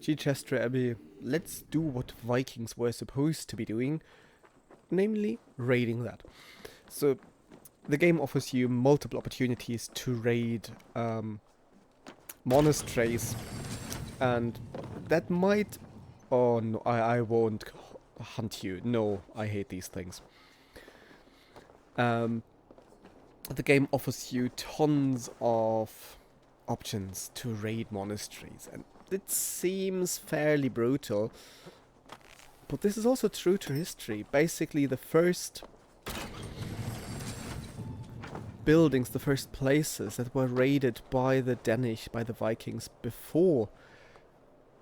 Chichester Abbey, let's do what Vikings were supposed to be doing, namely raiding that. So the game offers you multiple opportunities to raid monasteries, and that might... Oh no, I won't hunt you. No, I hate these things. Um, the game offers you tons of options to raid monasteries, and it seems fairly brutal. But this is also true to history. Basically, the first buildings, the first places that were raided by the Danish, by the Vikings, before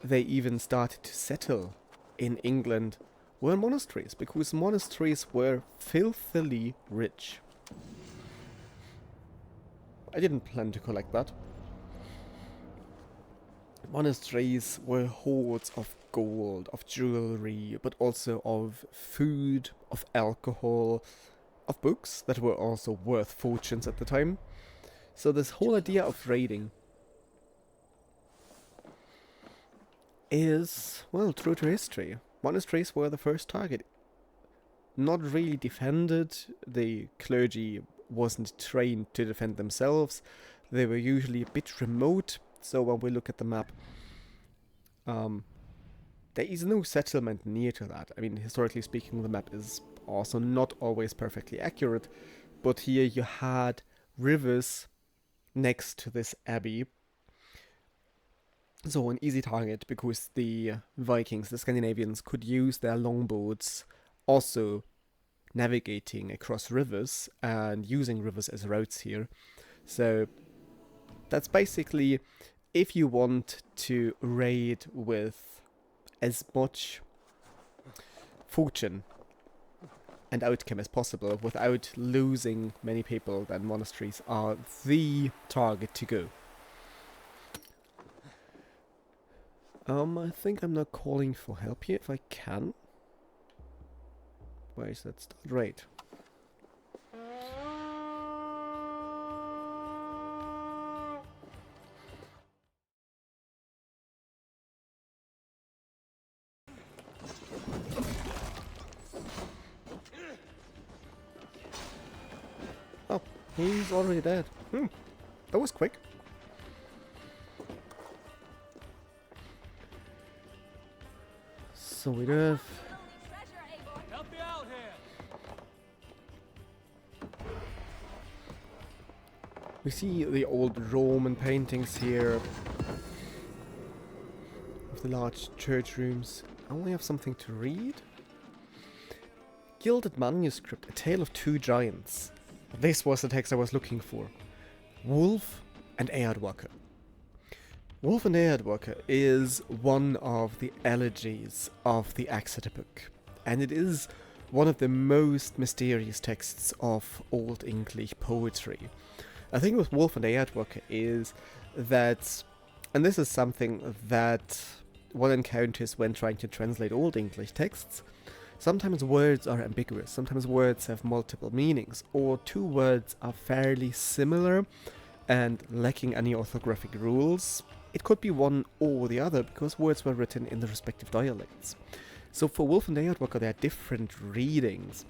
they even started to settle in England, were monasteries, because monasteries were filthily rich. I didn't plan to collect that. Monasteries were hoards of gold, of jewelry, but also of food, of alcohol, of books that were also worth fortunes at the time. So this whole idea of raiding is, well, true to history. Monasteries were the first target. Not really defended, the clergy wasn't trained to defend themselves, they were usually a bit remote, so when we look at the map, there is no settlement near to that. I mean, historically speaking, the map is also not always perfectly accurate, but here you had rivers next to this abbey, so an easy target, because the Vikings, the Scandinavians, could use their longboats also navigating across rivers and using rivers as routes here. So that's basically, if you want to raid with as much fortune and outcome as possible without losing many people, then monasteries are the target to go. I think I'm not calling for help here if I can. Where is that start? Right. Oh, he's already dead. That was quick. So we do have... We see the old Roman paintings here of the large church rooms. I only have something to read. Gilded manuscript, A Tale of Two Giants. This was the text I was looking for. Wulf and Eadwacer. Wulf and Eadwacer is one of the elegies of the Exeter book, and it is one of the most mysterious texts of Old English poetry. I think with Wulf and Eadwacer is that, and this is something that one encounters when trying to translate Old English texts, sometimes words are ambiguous, sometimes words have multiple meanings, or two words are fairly similar and lacking any orthographic rules. It could be one or the other because words were written in the respective dialects. So for Wulf and Eadwacer there are different readings,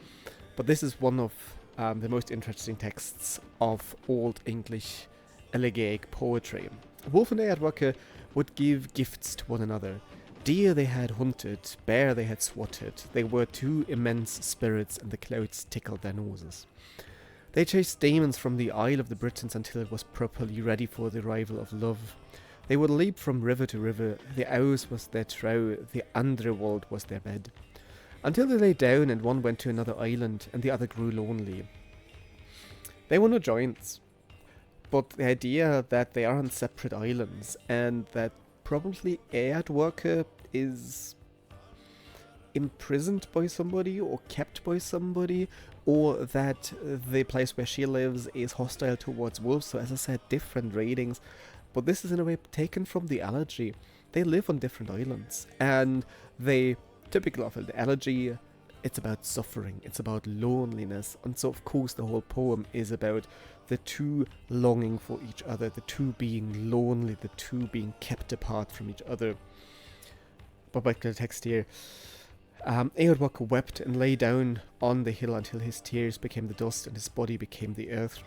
but this is one of the most interesting texts of Old English elegiac poetry. Wulf and Eadwacer would give gifts to one another. Deer they had hunted, bear they had swatted, they were two immense spirits and the clouds tickled their noses. They chased demons from the Isle of the Britons until it was properly ready for the arrival of love. They would leap from river to river, the Ouse was their trow, the Underworld was their bed. Until they lay down and one went to another island and the other grew lonely. They were no giants, but the idea that they are on separate islands and that probably Eadwacer is imprisoned by somebody or kept by somebody, or that the place where she lives is hostile towards wolves. So as I said, different ratings, but this is in a way taken from the elegy. They live on different islands, and they, typical of the elegy, it's about suffering, it's about loneliness, and so of course the whole poem is about the two longing for each other, the two being lonely, the two being kept apart from each other. back to the text here. Eadwacer wept and lay down on the hill until his tears became the dust and his body became the earth.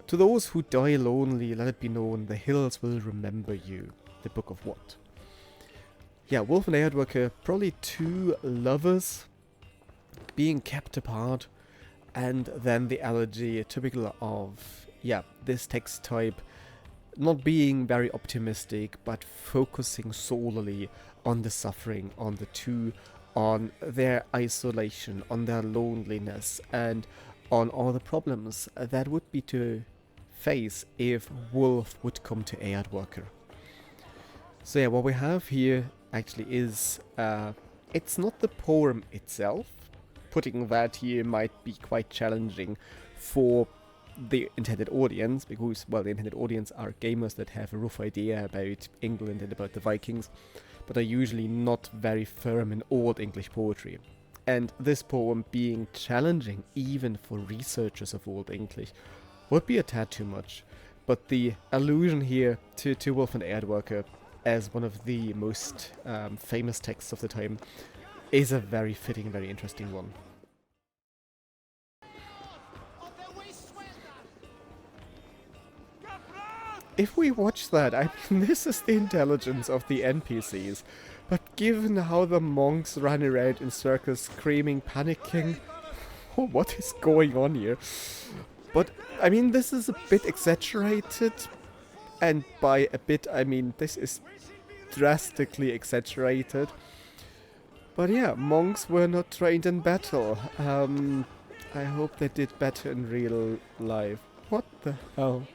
To those who die lonely, let it be known, the hills will remember you. The Book of What? Yeah, Wulf and Eadwacer, probably two lovers being kept apart, and then the elegy, typical of, yeah, this text type, not being very optimistic, but focusing solely on the suffering, on the two, on their isolation, on their loneliness, and on all the problems that would be to face if Wulf would come to Eadwacer. So yeah, what we have here actually is, it's not the poem itself. Putting that here might be quite challenging for the intended audience, because, well, the intended audience are gamers that have a rough idea about England and about the Vikings, but are usually not very firm in Old English poetry. And this poem being challenging even for researchers of Old English would be a tad too much. But the allusion here to Wulf and Eadwacer as one of the most famous texts of the time is a very fitting, very interesting one. If we watch that, I mean, this is the intelligence of the NPCs, but given how the monks ran around in circles screaming, panicking, oh, what is going on here? But, I mean, this is a bit exaggerated, and by a bit, I mean, this is drastically exaggerated. But yeah, monks were not trained in battle. I hope they did better in real life. What the hell?